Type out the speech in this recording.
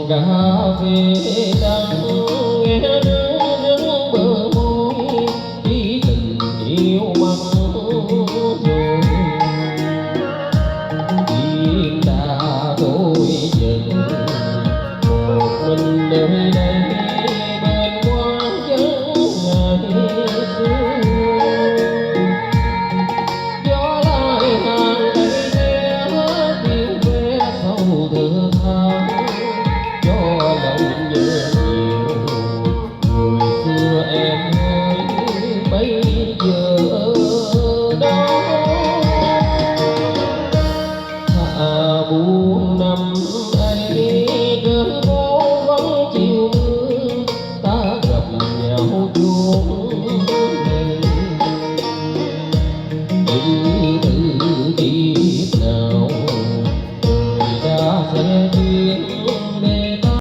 cà phê đắng nghe nướng bờ môi chỉ tình yêu mặn rồi riêng ta đôi chân một mình nơi đây bên quan vắng ngày xưa gió lại hàng cây nghe tiếng ve sầu thơ than cho lòng nhớ nhiều người xưa em ơi bây giờ đó hạ buồn năm ấy cơn phố vắng chiều mưa ta gặp nhau chuông này những từ kiếp nào đời đã sẽ duyên